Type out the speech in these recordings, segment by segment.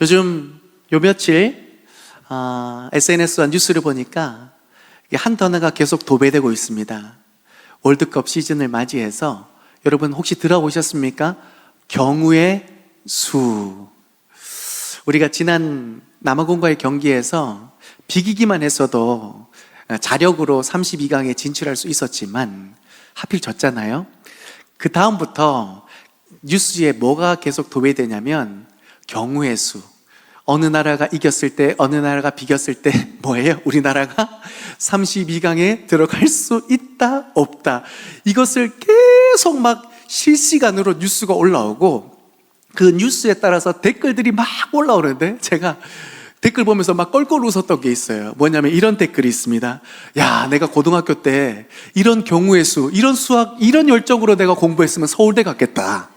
요즘 요 며칠 SNS와 뉴스를 보니까 한 단어가 계속 도배되고 있습니다. 월드컵 시즌을 맞이해서 여러분 혹시 들어보셨습니까? 경우의 수. 우리가 지난 남아공과의 경기에서 비기기만 했어도 자력으로 32강에 진출할 수 있었지만 하필 졌잖아요. 그 다음부터 뉴스에 뭐가 계속 도배되냐면 경우의 수. 어느 나라가 이겼을 때, 어느 나라가 비겼을 때 뭐예요? 우리나라가 32강에 들어갈 수 있다, 없다. 이것을 계속 막 실시간으로 뉴스가 올라오고 그 뉴스에 따라서 댓글들이 막 올라오는데 제가 댓글 보면서 막 껄껄 웃었던 게 있어요. 뭐냐면 이런 댓글이 있습니다. 야, 내가 고등학교 때 이런 경우의 수, 이런 수학, 이런 열정으로 내가 공부했으면 서울대 갔겠다.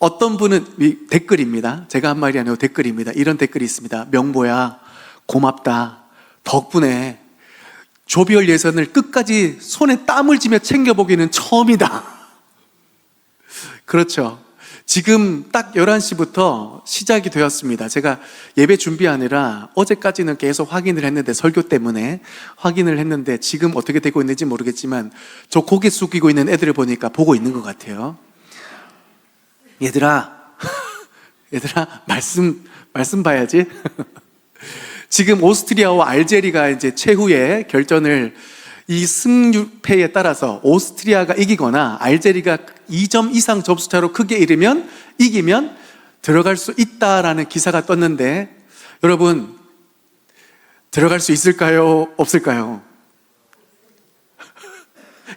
어떤 분은 댓글입니다. 제가 한 말이 아니고 댓글입니다. 이런 댓글이 있습니다. 명보야, 고맙다. 덕분에 조별 예선을 끝까지 손에 땀을 쥐며 챙겨보기는 처음이다. 그렇죠. 지금 딱 11시부터 시작이 되었습니다. 제가 예배 준비하느라 어제까지는 계속 확인을 했는데, 설교 때문에 확인을 했는데 지금 어떻게 되고 있는지 모르겠지만 저 고개 숙이고 있는 애들을 보니까 보고 있는 것 같아요. 얘들아 말씀 봐야지. 지금 오스트리아와 알제리가 이제 최후의 결전을, 이 승패에 따라서 오스트리아가 이기거나 알제리가 2점 이상 점수차로 크게 이기면 들어갈 수 있다라는 기사가 떴는데, 여러분 들어갈 수 있을까요? 없을까요?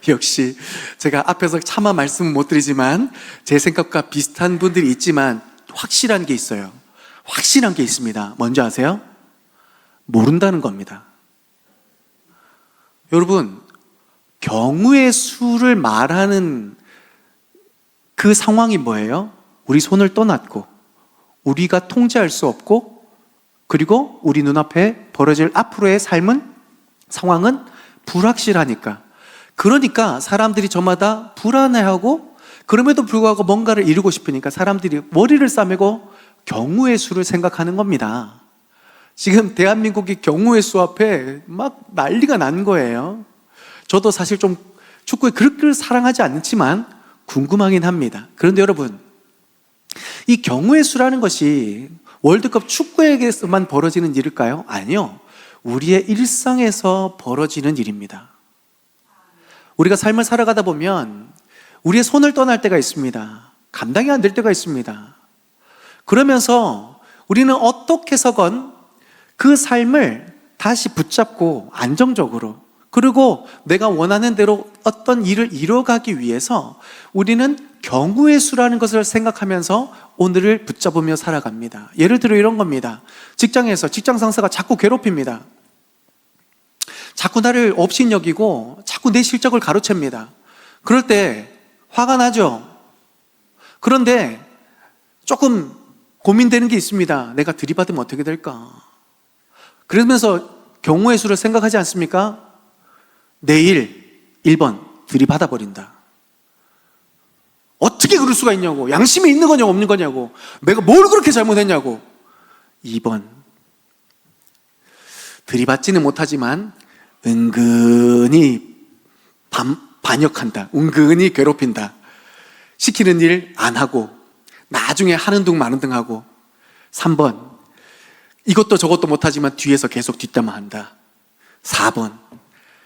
역시 제가 앞에서 차마 말씀은 못 드리지만 제 생각과 비슷한 분들이 있지만 확실한 게 있어요. 확실한 게 있습니다. 뭔지 아세요? 모른다는 겁니다. 여러분, 경우의 수를 말하는 그 상황이 뭐예요? 우리 손을 떠났고 우리가 통제할 수 없고, 그리고 우리 눈앞에 벌어질 앞으로의 상황은 불확실하니까. 그러니까 사람들이 저마다 불안해하고, 그럼에도 불구하고 뭔가를 이루고 싶으니까 사람들이 머리를 싸매고 경우의 수를 생각하는 겁니다. 지금 대한민국이 경우의 수 앞에 막 난리가 난 거예요. 저도 사실 좀 축구에 그렇게 사랑하지 않지만 궁금하긴 합니다. 그런데 여러분, 이 경우의 수라는 것이 월드컵 축구에게서만 벌어지는 일일까요? 아니요. 우리의 일상에서 벌어지는 일입니다. 우리가 삶을 살아가다 보면 우리의 손을 떠날 때가 있습니다. 감당이 안 될 때가 있습니다. 그러면서 우리는 어떻게 해서건 그 삶을 다시 붙잡고 안정적으로, 그리고 내가 원하는 대로 어떤 일을 이뤄가기 위해서 우리는 경우의 수라는 것을 생각하면서 오늘을 붙잡으며 살아갑니다. 예를 들어 이런 겁니다. 직장에서 직장 상사가 자꾸 괴롭힙니다. 자꾸 나를 업신여기고 자꾸 내 실적을 가로챕니다. 그럴 때 화가 나죠. 그런데 조금 고민되는 게 있습니다. 내가 들이받으면 어떻게 될까? 그러면서 경우의 수를 생각하지 않습니까? 내일 1번 들이받아 버린다. 어떻게 그럴 수가 있냐고. 양심이 있는 거냐고 없는 거냐고. 내가 뭘 그렇게 잘못했냐고. 2번 들이받지는 못하지만 은근히 반역한다. 은근히 괴롭힌다. 시키는 일 안 하고 나중에 하는 둥 마는 둥 하고. 3번 이것도 저것도 못하지만 뒤에서 계속 뒷담화한다. 4번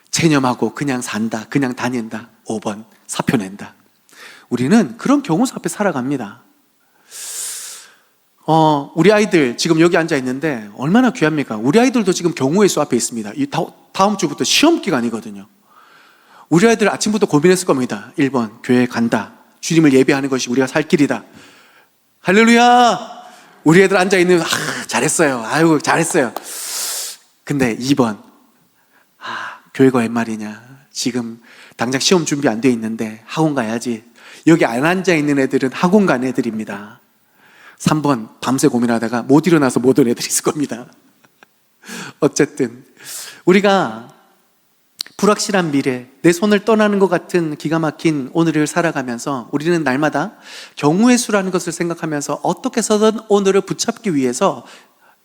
체념하고 그냥 산다. 그냥 다닌다. 5번 사표 낸다. 우리는 그런 경우수 앞에 살아갑니다. 우리 아이들 지금 여기 앉아 있는데 얼마나 귀합니까? 우리 아이들도 지금 경우의 수 앞에 있습니다. 다음 주부터 시험 기간이거든요. 우리 아이들 아침부터 고민했을 겁니다. 1번 교회 간다. 주님을 예배하는 것이 우리가 살 길이다. 할렐루야. 우리 애들 앉아 있는, 잘했어요. 아유 잘했어요. 근데 2번 교회가 웬 말이냐. 지금 당장 시험 준비 안 돼 있는데 학원 가야지. 여기 안 앉아 있는 애들은 학원 간 애들입니다. 3번 밤새 고민하다가 못 일어나서 못 온 애들이 있을 겁니다. 어쨌든 우리가 불확실한 미래, 내 손을 떠나는 것 같은 기가 막힌 오늘을 살아가면서 우리는 날마다 경우의 수라는 것을 생각하면서 어떻게 해서든 오늘을 붙잡기 위해서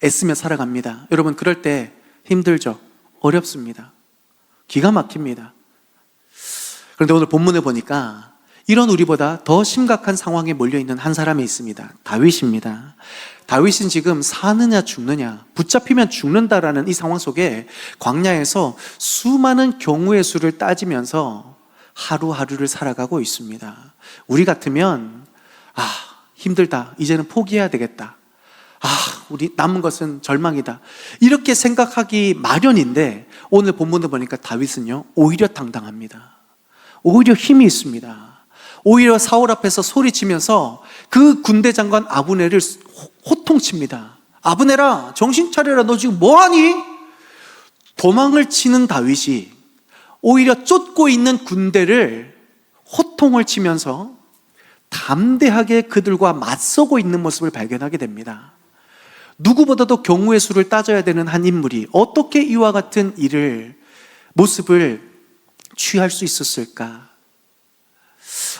애쓰며 살아갑니다. 여러분, 그럴 때 힘들죠? 어렵습니다. 기가 막힙니다. 그런데 오늘 본문을 보니까 이런 우리보다 더 심각한 상황에 몰려있는 한 사람이 있습니다. 다윗입니다. 다윗은 지금 사느냐 죽느냐, 붙잡히면 죽는다라는 이 상황 속에 광야에서 수많은 경우의 수를 따지면서 하루하루를 살아가고 있습니다. 우리 같으면 힘들다, 이제는 포기해야 되겠다, 우리 남은 것은 절망이다, 이렇게 생각하기 마련인데 오늘 본문을 보니까 다윗은요 오히려 당당합니다. 오히려 힘이 있습니다. 오히려 사울 앞에서 소리치면서 그 군대 장관 아브넬을 호통칩니다. 아브넬아, 정신 차려라, 너 지금 뭐하니? 도망을 치는 다윗이 오히려 쫓고 있는 군대를 호통을 치면서 담대하게 그들과 맞서고 있는 모습을 발견하게 됩니다. 누구보다도 경우의 수를 따져야 되는 한 인물이 어떻게 이와 같은 모습을 취할 수 있었을까?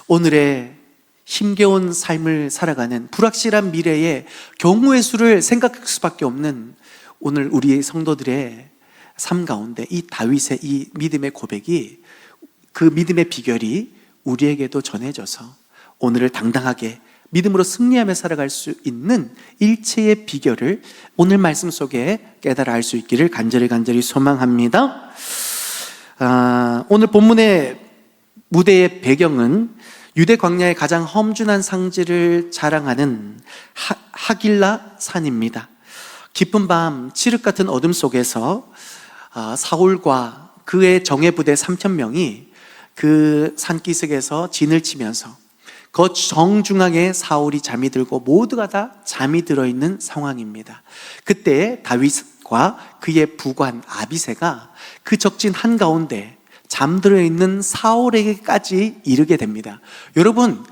오늘의 힘겨운 삶을 살아가는 불확실한 미래의 경우의 수를 생각할 수밖에 없는 오늘 우리 성도들의 삶 가운데 이 다윗의 이 믿음의 고백이, 그 믿음의 비결이 우리에게도 전해져서 오늘을 당당하게 믿음으로 승리하며 살아갈 수 있는 일체의 비결을 오늘 말씀 속에 깨달아 알 수 있기를 간절히 소망합니다. 오늘 본문의 무대의 배경은 유대 광야의 가장 험준한 상지를 자랑하는 하길라 산입니다. 깊은 밤 칠흑 같은 어둠 속에서 사울과 그의 정예부대 3,000명이 그 산기슭에서 진을 치면서 그 정중앙에 사울이 잠이 들고 모두가 다 잠이 들어있는 상황입니다. 그때 다윗과 그의 부관 아비새가 그 적진 한가운데 잠들어 있는 사울에게까지 이르게 됩니다. 여러분,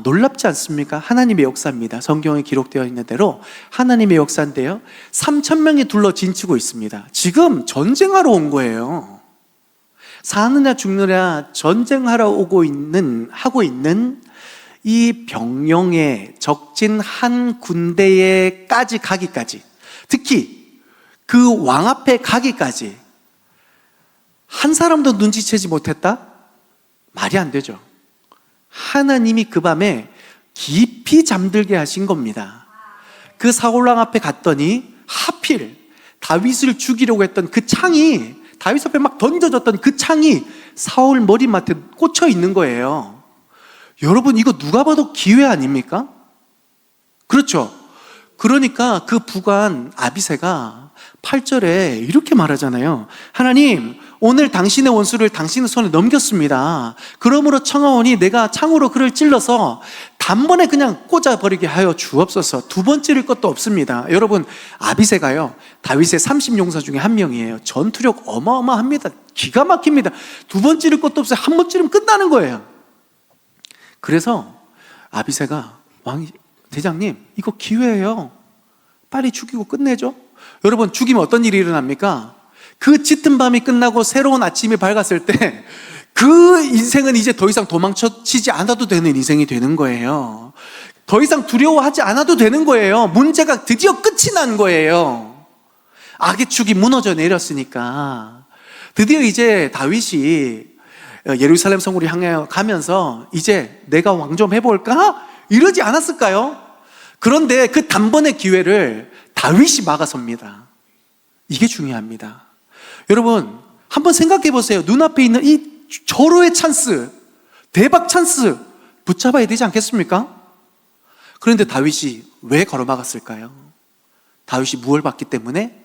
놀랍지 않습니까? 하나님의 역사입니다. 성경에 기록되어 있는 대로 하나님의 역사인데요, 3,000명이 둘러 진치고 있습니다. 지금 전쟁하러 온 거예요. 사느냐 죽느냐 전쟁하러 하고 있는 이 병영의 적진 한 군대에까지 가기까지, 특히 그 왕 앞에 가기까지 한 사람도 눈치채지 못했다? 말이 안 되죠. 하나님이 그 밤에 깊이 잠들게 하신 겁니다. 그 사울왕 앞에 갔더니 하필 다윗을 죽이려고 했던 그 창이, 다윗 앞에 막 던져졌던 그 창이 사울 머리맡에 꽂혀 있는 거예요. 여러분, 이거 누가 봐도 기회 아닙니까? 그렇죠? 그러니까 그 부관 아비새가 8절에 이렇게 말하잖아요. 하나님, 오늘 당신의 원수를 당신의 손에 넘겼습니다. 그러므로 청하오니 내가 창으로 그를 찔러서 단번에 그냥 꽂아버리게 하여 주옵소서. 두 번 찌를 것도 없습니다. 여러분, 아비새가요 다윗의 30용사 중에 한 명이에요. 전투력 어마어마합니다. 기가 막힙니다. 두 번 찌를 것도 없어요. 한 번 찌르면 끝나는 거예요. 그래서 아비새가 대장님, 이거 기회예요. 빨리 죽이고 끝내죠. 여러분, 죽이면 어떤 일이 일어납니까? 그 짙은 밤이 끝나고 새로운 아침이 밝았을 때 그 인생은 이제 더 이상 도망치지 않아도 되는 인생이 되는 거예요. 더 이상 두려워하지 않아도 되는 거예요. 문제가 드디어 끝이 난 거예요. 악의 축이 무너져 내렸으니까 드디어 이제 다윗이 예루살렘 성으로 향해 가면서 이제 내가 왕 좀 해볼까? 이러지 않았을까요? 그런데 그 단번의 기회를 다윗이 막아섭니다. 이게 중요합니다. 여러분, 한번 생각해 보세요. 눈앞에 있는 이 절호의 찬스, 대박 찬스 붙잡아야 되지 않겠습니까? 그런데 다윗이 왜 걸어막았을까요? 다윗이 무엇을 봤기 때문에?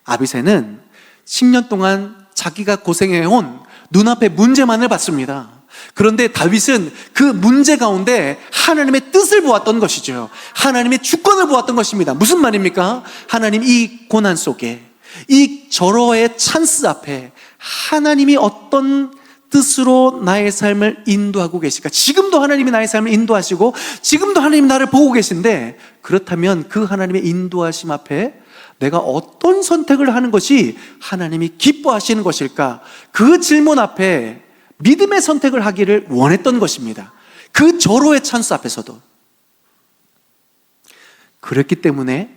아비새는 10년 동안 자기가 고생해온 눈앞의 문제만을 봤습니다. 그런데 다윗은 그 문제 가운데 하나님의 뜻을 보았던 것이죠. 하나님의 주권을 보았던 것입니다. 무슨 말입니까? 하나님, 이 고난 속에, 이 절호의 찬스 앞에 하나님이 어떤 뜻으로 나의 삶을 인도하고 계실까? 지금도 하나님이 나의 삶을 인도하시고 지금도 하나님이 나를 보고 계신데 그렇다면 그 하나님의 인도하심 앞에 내가 어떤 선택을 하는 것이 하나님이 기뻐하시는 것일까? 그 질문 앞에 믿음의 선택을 하기를 원했던 것입니다. 그 절호의 찬스 앞에서도. 그렇기 때문에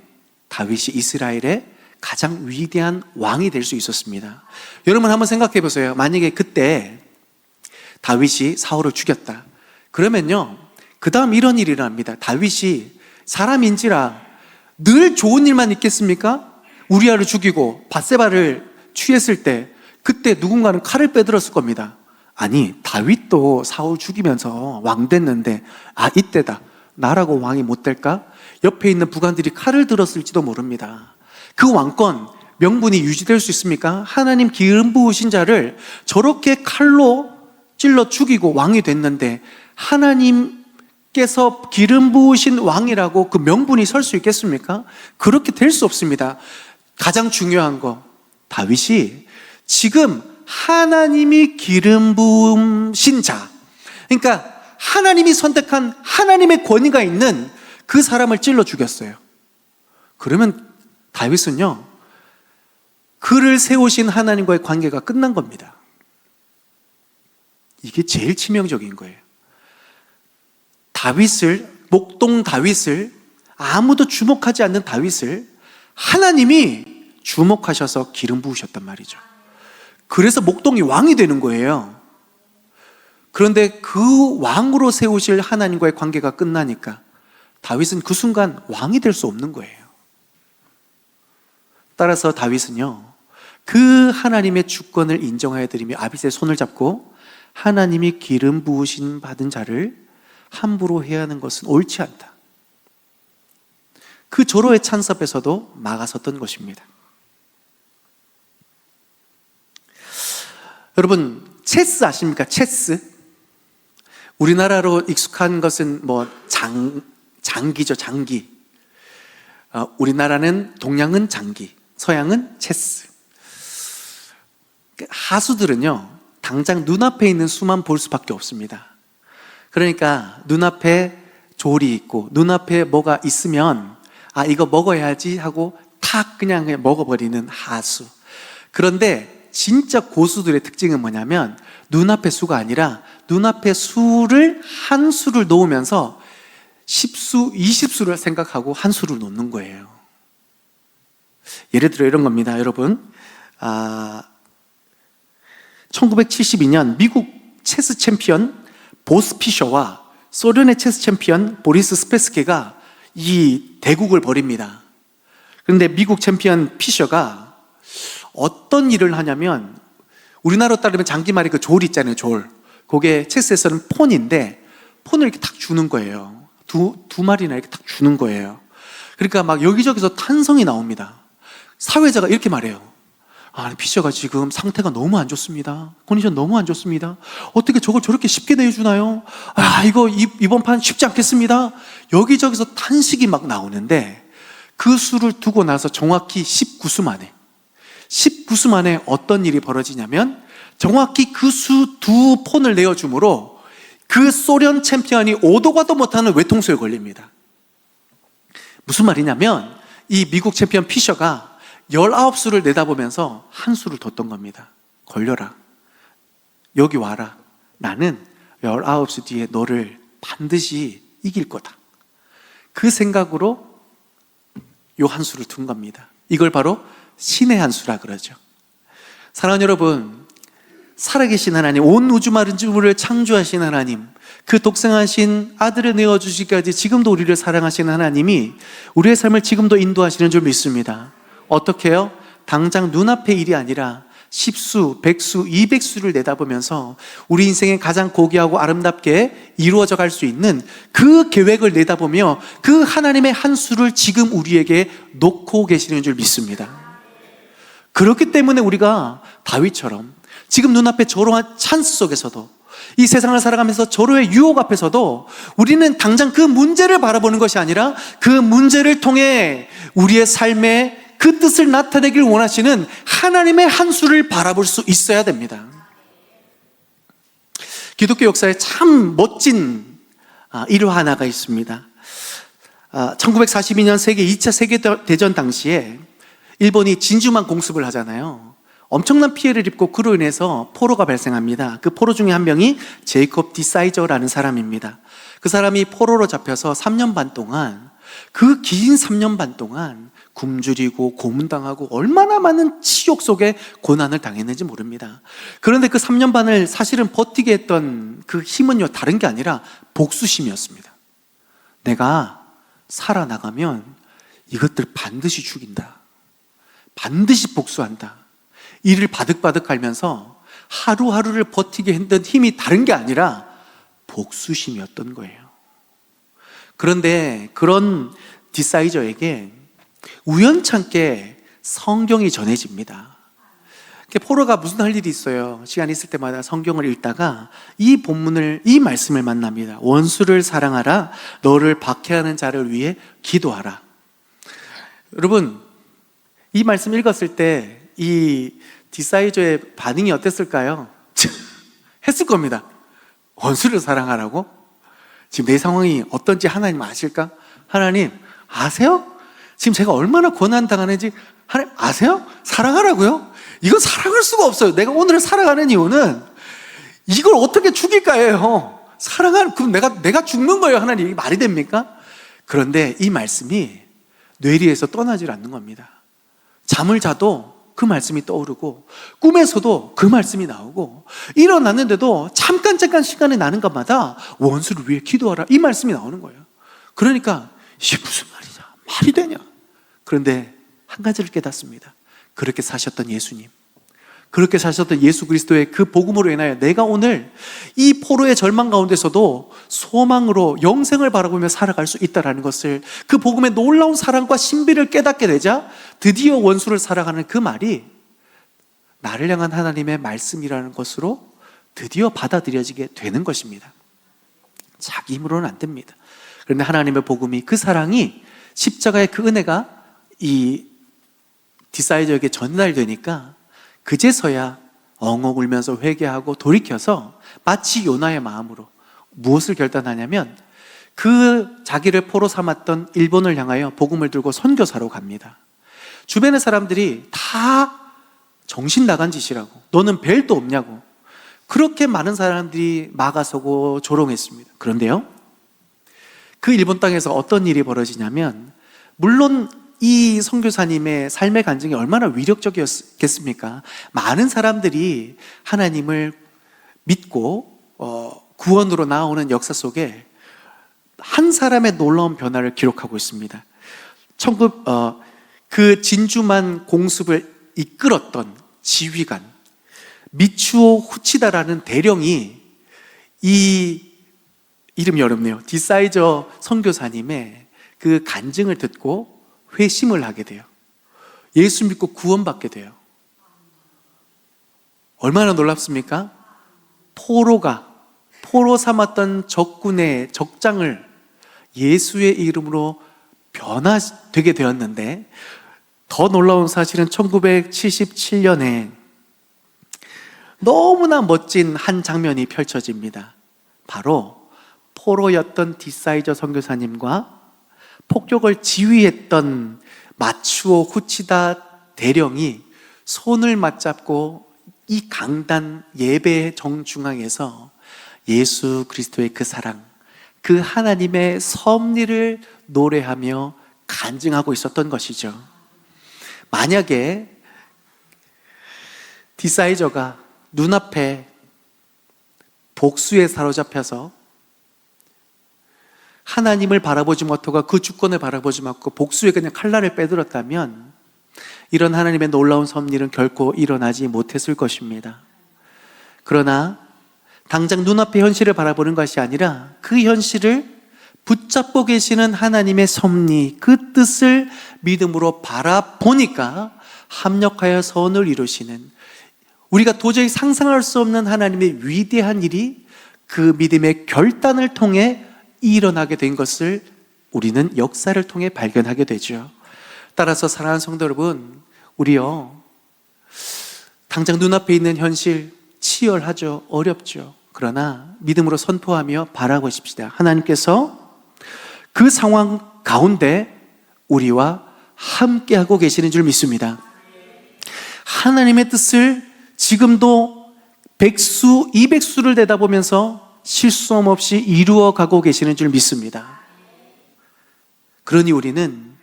다윗이 이스라엘의 가장 위대한 왕이 될 수 있었습니다. 여러분 한번 생각해 보세요. 만약에 그때 다윗이 사울을 죽였다. 그러면요, 그 다음 이런 일이 일어납니다. 다윗이 사람인지라 늘 좋은 일만 있겠습니까? 우리아를 죽이고 밧세바를 취했을 때 그때 누군가는 칼을 빼들었을 겁니다. 아니, 다윗도 사울 죽이면서 왕 됐는데 이때다, 나라고 왕이 못 될까? 옆에 있는 부관들이 칼을 들었을지도 모릅니다. 그 왕권 명분이 유지될 수 있습니까? 하나님 기름 부으신 자를 저렇게 칼로 찔러 죽이고 왕이 됐는데 하나님께서 기름 부으신 왕이라고 그 명분이 설 수 있겠습니까? 그렇게 될 수 없습니다. 가장 중요한 거, 다윗이 지금 하나님이 기름 부으신 자, 그러니까 하나님이 선택한 하나님의 권위가 있는 그 사람을 찔러 죽였어요. 그러면 다윗은요, 그를 세우신 하나님과의 관계가 끝난 겁니다. 이게 제일 치명적인 거예요. 목동 다윗을, 아무도 주목하지 않는 다윗을 하나님이 주목하셔서 기름 부으셨단 말이죠. 그래서 목동이 왕이 되는 거예요. 그런데 그 왕으로 세우실 하나님과의 관계가 끝나니까 다윗은 그 순간 왕이 될 수 없는 거예요. 따라서 다윗은요, 그 하나님의 주권을 인정하여 드리며 아비새의 손을 잡고 하나님이 기름 부으신 받은 자를 함부로 해야 하는 것은 옳지 않다. 그 절호의 찬스 앞에서도 막아섰던 것입니다. 여러분, 체스 아십니까? 체스. 우리나라로 익숙한 것은 장기죠, 장기. 우리나라는 동양은 장기, 서양은 체스. 하수들은요, 당장 눈앞에 있는 수만 볼 수밖에 없습니다. 그러니까 눈앞에 졸이 있고 눈앞에 뭐가 있으면 이거 먹어야지 하고 탁 그냥 먹어버리는 하수. 그런데 진짜 고수들의 특징은 뭐냐면 눈앞의 수가 아니라 눈앞의 수를 한 수를 놓으면서 10수, 20수를 생각하고 한 수를 놓는 거예요. 예를 들어 이런 겁니다, 여러분. 1972년 미국 체스 챔피언 보스 피셔와 소련의 체스 챔피언 보리스 스페스케가 이 대국을 벌입니다. 그런데 미국 챔피언 피셔가 어떤 일을 하냐면, 우리나라로 따르면 장기말이 그 졸 있잖아요, 졸. 그게 체스에서는 폰인데 폰을 이렇게 탁 주는 거예요. 두 마리나 이렇게 탁 주는 거예요. 그러니까 막 여기저기서 탄성이 나옵니다. 사회자가 이렇게 말해요. 피셔가 지금 상태가 너무 안 좋습니다. 컨디션 너무 안 좋습니다. 어떻게 저걸 저렇게 쉽게 내주나요? 이거 이번 판 쉽지 않겠습니다. 여기저기서 탄식이 막 나오는데 그 수를 두고 나서 정확히 19수 만에 어떤 일이 벌어지냐면, 정확히 그 수 두 폰을 내어줌으로 그 소련 챔피언이 오도 가도 못하는 외통수에 걸립니다. 무슨 말이냐면, 이 미국 챔피언 피셔가 19수를 내다보면서 한 수를 뒀던 겁니다. 걸려라, 여기 와라, 나는 19수 뒤에 너를 반드시 이길 거다. 그 생각으로 요 한 수를 둔 겁니다. 이걸 바로 신의 한 수라 그러죠. 사랑하는 여러분, 살아계신 하나님, 온 우주 만주를 창조하신 하나님, 그 독생하신 아들을 내어주시기까지 지금도 우리를 사랑하시는 하나님이 우리의 삶을 지금도 인도하시는 줄 믿습니다. 어떻게 해요? 당장 눈앞의 일이 아니라 10수, 100수, 200수를 내다보면서 우리 인생의 가장 고귀하고 아름답게 이루어져 갈 수 있는 그 계획을 내다보며 그 하나님의 한 수를 지금 우리에게 놓고 계시는 줄 믿습니다. 그렇기 때문에 우리가 다윗처럼 지금 눈앞에 절호한 찬스 속에서도, 이 세상을 살아가면서 절호의 유혹 앞에서도 우리는 당장 그 문제를 바라보는 것이 아니라 그 문제를 통해 우리의 삶에 그 뜻을 나타내길 원하시는 하나님의 한 수를 바라볼 수 있어야 됩니다. 기독교 역사에 참 멋진 일화 하나가 있습니다. 1942년 2차 세계대전 당시에 일본이 진주만 공습을 하잖아요. 엄청난 피해를 입고 그로 인해서 포로가 발생합니다. 그 포로 중에 한 명이 제이콥 디사이저라는 사람입니다. 그 사람이 포로로 잡혀서 3년 반 동안, 그 긴 3년 반 동안 굶주리고 고문당하고 얼마나 많은 치욕 속에 고난을 당했는지 모릅니다. 그런데 그 3년 반을 사실은 버티게 했던 그 힘은요, 다른 게 아니라 복수심이었습니다. 내가 살아나가면 이것들 반드시 죽인다. 반드시 복수한다. 이를 바득바득 갈면서 하루하루를 버티게 했던 힘이 다른 게 아니라 복수심이었던 거예요. 그런데 그런 디사이저에게 우연찮게 성경이 전해집니다. 포로가 무슨 할 일이 있어요. 시간이 있을 때마다 성경을 읽다가 이 말씀을 만납니다. 원수를 사랑하라, 너를 박해하는 자를 위해 기도하라. 여러분, 이 말씀 읽었을 때 이 디사이저의 반응이 어땠을까요? 했을 겁니다. 원수를 사랑하라고? 지금 내 상황이 어떤지 하나님 아실까? 하나님 아세요? 지금 제가 얼마나 고난당하는지 하나님 아세요? 사랑하라고요? 이건 사랑할 수가 없어요. 내가 오늘 살아가는 이유는 이걸 어떻게 죽일까예요. 그럼 내가 죽는 거예요. 하나님, 이게 말이 됩니까? 그런데 이 말씀이 뇌리에서 떠나질 않는 겁니다. 잠을 자도 그 말씀이 떠오르고, 꿈에서도 그 말씀이 나오고, 일어났는데도 잠깐 시간이 나는 것마다 원수를 위해 기도하라, 이 말씀이 나오는 거예요. 그러니까 이게 무슨 말이냐, 말이 되냐. 그런데 한 가지를 깨닫습니다. 그렇게 사셨던 예수님, 그렇게 사셨던 예수 그리스도의 그 복음으로 인하여 내가 오늘 이 포로의 절망 가운데서도 소망으로 영생을 바라보며 살아갈 수 있다는 것을, 그 복음의 놀라운 사랑과 신비를 깨닫게 되자 드디어 원수를 사랑하는 그 말이 나를 향한 하나님의 말씀이라는 것으로 드디어 받아들여지게 되는 것입니다. 자기 힘으로는 안 됩니다. 그런데 하나님의 복음이, 그 사랑이, 십자가의 그 은혜가 이 디사이저에게 전달되니까 그제서야 엉엉 울면서 회개하고 돌이켜서 마치 요나의 마음으로 무엇을 결단하냐면, 그 자기를 포로 삼았던 일본을 향하여 복음을 들고 선교사로 갑니다. 주변의 사람들이 다 정신 나간 짓이라고, 너는 벨도 없냐고, 그렇게 많은 사람들이 막아서고 조롱했습니다. 그런데요, 그 일본 땅에서 어떤 일이 벌어지냐면, 물론 이 선교사님의 삶의 간증이 얼마나 위력적이었겠습니까? 많은 사람들이 하나님을 믿고 구원으로 나오는 역사 속에 한 사람의 놀라운 변화를 기록하고 있습니다. 그 진주만 공습을 이끌었던 지휘관 미추오 후치다라는 대령이, 이 이름이 어렵네요, 디사이저 선교사님의 그 간증을 듣고 회심을 하게 돼요. 예수 믿고 구원받게 돼요. 얼마나 놀랍습니까? 포로 삼았던 적군의 적장을 예수의 이름으로 변화되게 되었는데, 더 놀라운 사실은 1977년에 너무나 멋진 한 장면이 펼쳐집니다. 바로 포로였던 디사이저 선교사님과 폭격을 지휘했던 마추오 후치다 대령이 손을 맞잡고 이 강단 예배 정중앙에서 예수 그리스도의 그 사랑, 그 하나님의 섭리를 노래하며 간증하고 있었던 것이죠. 만약에 디사이저가 눈앞에 복수에 사로잡혀서 하나님을 바라보지 못하고 그 주권을 바라보지 않고 복수에 그냥 칼날을 빼들었다면, 이런 하나님의 놀라운 섭리는 결코 일어나지 못했을 것입니다. 그러나 당장 눈앞의 현실을 바라보는 것이 아니라 그 현실을 붙잡고 계시는 하나님의 섭리, 그 뜻을 믿음으로 바라보니까 합력하여 선을 이루시는, 우리가 도저히 상상할 수 없는 하나님의 위대한 일이 그 믿음의 결단을 통해 일어나게 된 것을 우리는 역사를 통해 발견하게 되죠. 따라서 사랑하는 성도 여러분, 우리요, 당장 눈앞에 있는 현실 치열하죠, 어렵죠. 그러나 믿음으로 선포하며 바라보십시다. 하나님께서 그 상황 가운데 우리와 함께하고 계시는 줄 믿습니다. 하나님의 뜻을 지금도 백수, 이백수를 내다보면서 실수함 없이 이루어가고 계시는 줄 믿습니다. 그러니 우리는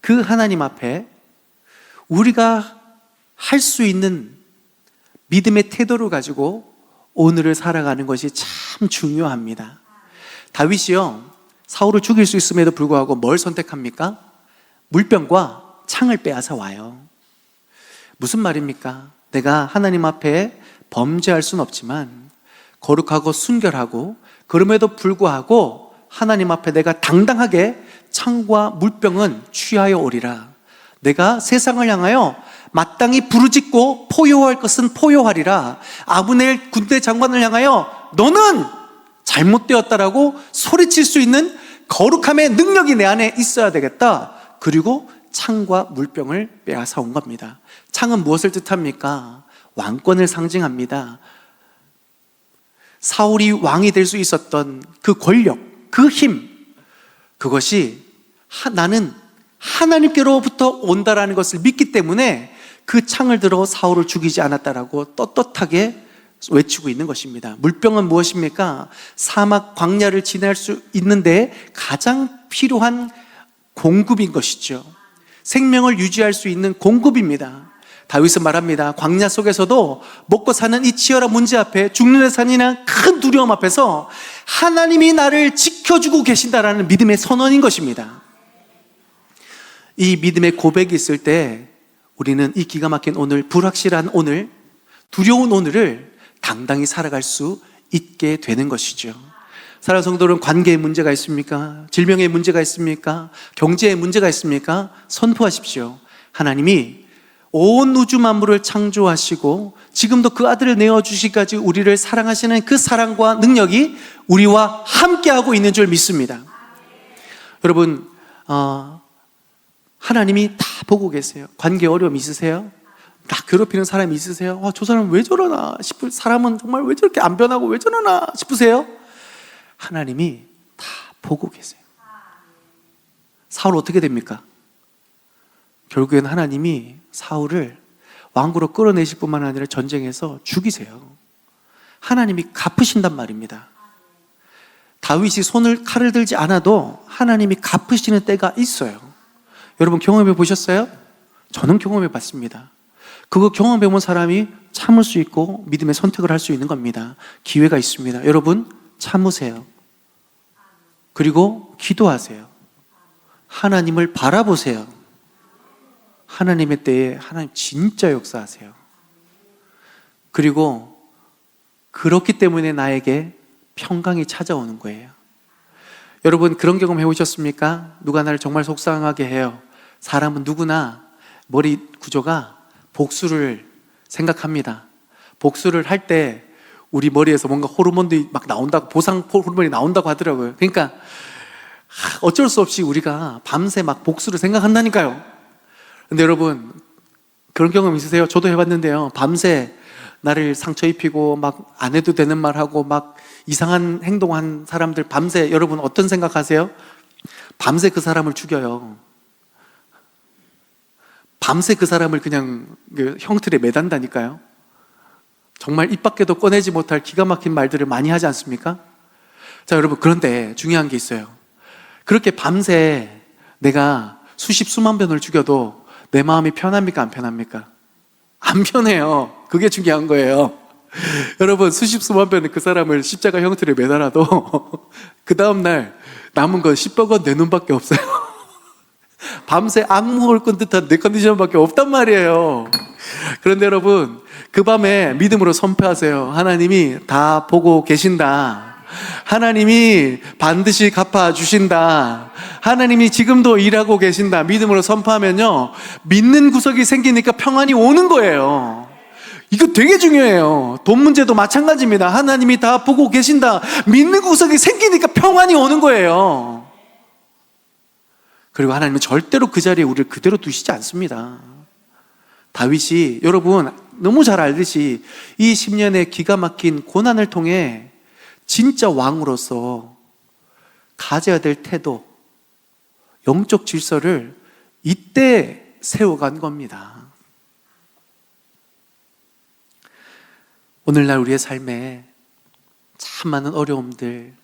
그 하나님 앞에 우리가 할 수 있는 믿음의 태도를 가지고 오늘을 살아가는 것이 참 중요합니다. 다윗이요, 사울을 죽일 수 있음에도 불구하고 뭘 선택합니까? 물병과 창을 빼앗아 와요. 무슨 말입니까? 내가 하나님 앞에 범죄할 수는 없지만 거룩하고 순결하고 그럼에도 불구하고 하나님 앞에 내가 당당하게 창과 물병은 취하여 오리라. 내가 세상을 향하여 마땅히 부르짖고 포효할 것은 포효하리라. 아브넬 군대 장관을 향하여 너는 잘못되었다라고 소리칠 수 있는 거룩함의 능력이 내 안에 있어야 되겠다. 그리고 창과 물병을 빼앗아 온 겁니다. 창은 무엇을 뜻합니까? 왕권을 상징합니다. 사울이 왕이 될 수 있었던 그 권력, 그 힘, 그것이 나는 하나님께로부터 온다라는 것을 믿기 때문에 그 창을 들어 사울을 죽이지 않았다라고 떳떳하게 외치고 있는 것입니다. 물병은 무엇입니까? 사막 광야를 지날 수 있는데 가장 필요한 공급인 것이죠. 생명을 유지할 수 있는 공급입니다. 다윗은 말합니다. 광야 속에서도 먹고 사는 이 치열한 문제 앞에 죽는 산이나 큰 두려움 앞에서 하나님이 나를 지켜주고 계신다라는 믿음의 선언인 것입니다. 이 믿음의 고백이 있을 때 우리는 이 기가 막힌 오늘, 불확실한 오늘, 두려운 오늘을 당당히 살아갈 수 있게 되는 것이죠. 사랑하는 성도들은 관계에 문제가 있습니까? 질병에 문제가 있습니까? 경제에 문제가 있습니까? 선포하십시오. 하나님이 온 우주 만물을 창조하시고 지금도 그 아들을 내어주시기까지 우리를 사랑하시는 그 사랑과 능력이 우리와 함께하고 있는 줄 믿습니다. 여러분, 하나님이 다 보고 계세요. 관계 어려움 있으세요? 나 괴롭히는 사람이 있으세요? 저 사람 왜 저러나 싶을, 사람은 정말 왜 저렇게 안 변하고 왜 저러나 싶으세요? 하나님이 다 보고 계세요. 사울 어떻게 됩니까? 결국엔 하나님이 사울을 왕으로 끌어내실 뿐만 아니라 전쟁에서 죽이세요. 하나님이 갚으신단 말입니다. 다윗이 칼을 들지 않아도 하나님이 갚으시는 때가 있어요. 여러분 경험해 보셨어요? 저는 경험해 봤습니다. 그거 경험해 본 사람이 참을 수 있고 믿음의 선택을 할 수 있는 겁니다. 기회가 있습니다. 여러분 참으세요. 그리고 기도하세요. 하나님을 바라보세요. 하나님의 때에 하나님 진짜 역사하세요. 그리고 그렇기 때문에 나에게 평강이 찾아오는 거예요. 여러분 그런 경험 해보셨습니까? 누가 나를 정말 속상하게 해요. 사람은 누구나 머리 구조가 복수를 생각합니다. 복수를 할 때 우리 머리에서 뭔가 호르몬들이 막 나온다고, 보상 호르몬이 나온다고 하더라고요. 그러니까 어쩔 수 없이 우리가 밤새 막 복수를 생각한다니까요. 근데 여러분 그런 경험 있으세요? 저도 해봤는데요. 밤새 나를 상처 입히고 막 안 해도 되는 말 하고 막 이상한 행동한 사람들 밤새 여러분 어떤 생각하세요? 밤새 그 사람을 죽여요. 밤새 그 사람을 그냥 형틀에 매단다니까요. 정말 입 밖에도 꺼내지 못할 기가 막힌 말들을 많이 하지 않습니까? 자 여러분 그런데 중요한 게 있어요. 그렇게 밤새 내가 수십 수만 번을 죽여도 내 마음이 편합니까? 안 편합니까? 안 편해요. 그게 중요한 거예요. 여러분 수십 수만 번을 그 사람을 십자가 형틀에 매달아도 그 다음날 남은 건 10억 원 내 눈밖에 없어요. 밤새 악몽을 꾼 듯한 내 컨디션밖에 없단 말이에요. 그런데 여러분 그 밤에 믿음으로 선포하세요. 하나님이 다 보고 계신다. 하나님이 반드시 갚아주신다. 하나님이 지금도 일하고 계신다. 믿음으로 선포하면요 믿는 구석이 생기니까 평안이 오는 거예요. 이거 되게 중요해요. 돈 문제도 마찬가지입니다. 하나님이 다 보고 계신다. 믿는 구석이 생기니까 평안이 오는 거예요. 그리고 하나님은 절대로 그 자리에 우리를 그대로 두시지 않습니다. 다윗이 여러분 너무 잘 알듯이 이 10년의 기가 막힌 고난을 통해 진짜 왕으로서 가져야 될 태도, 영적 질서를 이때 세워간 겁니다. 오늘날 우리의 삶에 참 많은 어려움들,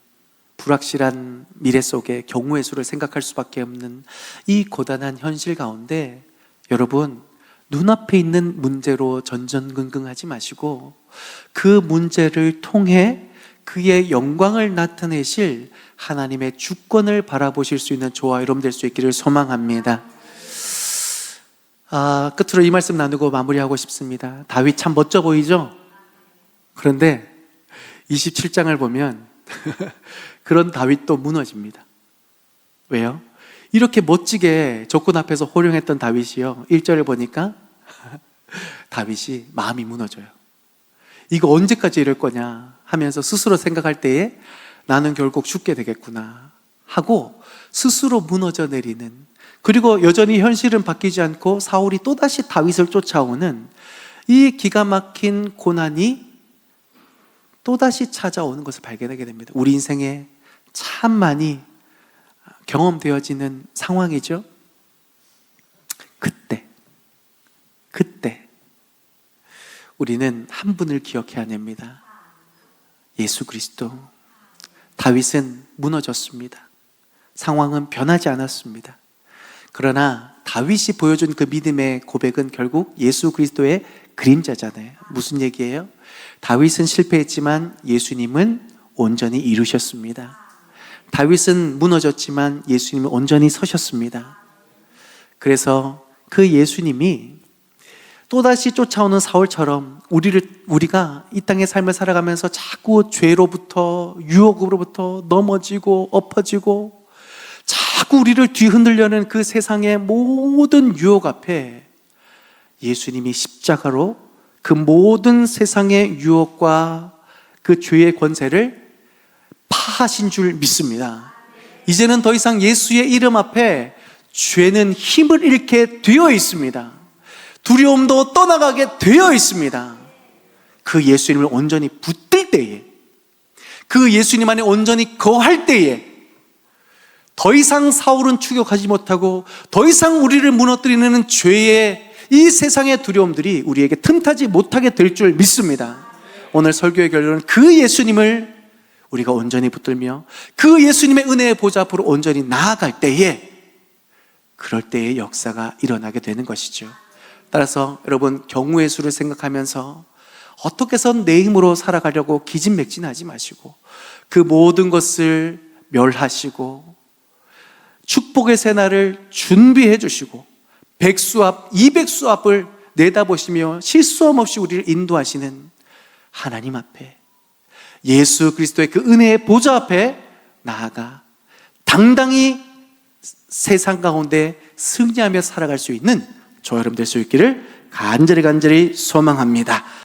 불확실한 미래 속에 경우의 수를 생각할 수밖에 없는 이 고단한 현실 가운데 여러분, 눈앞에 있는 문제로 전전긍긍하지 마시고 그 문제를 통해 그의 영광을 나타내실 하나님의 주권을 바라보실 수 있는 저와 여러분 될 수 있기를 소망합니다. 끝으로 이 말씀 나누고 마무리하고 싶습니다. 다윗 참 멋져 보이죠? 그런데 27장을 보면 그런 다윗도 무너집니다. 왜요? 이렇게 멋지게 적군 앞에서 호령했던 다윗이요, 1절을 보니까 다윗이 마음이 무너져요. 이거 언제까지 이럴 거냐 하면서 스스로 생각할 때에 나는 결국 죽게 되겠구나 하고 스스로 무너져 내리는, 그리고 여전히 현실은 바뀌지 않고 사울이 또다시 다윗을 쫓아오는 이 기가 막힌 고난이 또다시 찾아오는 것을 발견하게 됩니다. 우리 인생에 참 많이 경험되어지는 상황이죠. 그때 우리는 한 분을 기억해야 됩니다. 예수 그리스도. 다윗은 무너졌습니다. 상황은 변하지 않았습니다. 그러나 다윗이 보여준 그 믿음의 고백은 결국 예수 그리스도의 그림자잖아요. 무슨 얘기예요? 다윗은 실패했지만 예수님은 온전히 이루셨습니다. 다윗은 무너졌지만 예수님은 온전히 서셨습니다. 그래서 그 예수님이 또다시 쫓아오는 사울처럼 우리가 이 땅의 삶을 살아가면서 자꾸 죄로부터, 유혹으로부터 넘어지고 엎어지고 자꾸 우리를 뒤흔들려는 그 세상의 모든 유혹 앞에 예수님이 십자가로 그 모든 세상의 유혹과 그 죄의 권세를 파하신 줄 믿습니다. 이제는 더 이상 예수의 이름 앞에 죄는 힘을 잃게 되어 있습니다. 두려움도 떠나가게 되어 있습니다. 그 예수님을 온전히 붙들 때에, 그 예수님 안에 온전히 거할 때에 더 이상 사울은 추격하지 못하고 더 이상 우리를 무너뜨리는 죄의 이 세상의 두려움들이 우리에게 틈타지 못하게 될 줄 믿습니다. 오늘 설교의 결론은 그 예수님을 우리가 온전히 붙들며 그 예수님의 은혜의 보좌 앞으로 온전히 나아갈 때에, 그럴 때의 역사가 일어나게 되는 것이죠. 따라서 여러분, 경우의 수를 생각하면서 어떻게 해서 내 힘으로 살아가려고 기진맥진하지 마시고 그 모든 것을 멸하시고 축복의 새날을 준비해 주시고 백수앞, 200수앞을 내다보시며 실수함 없이 우리를 인도하시는 하나님 앞에, 예수 그리스도의 그 은혜의 보좌 앞에 나아가 당당히 세상 가운데 승리하며 살아갈 수 있는 저 여러분 될 수 있기를 간절히 소망합니다.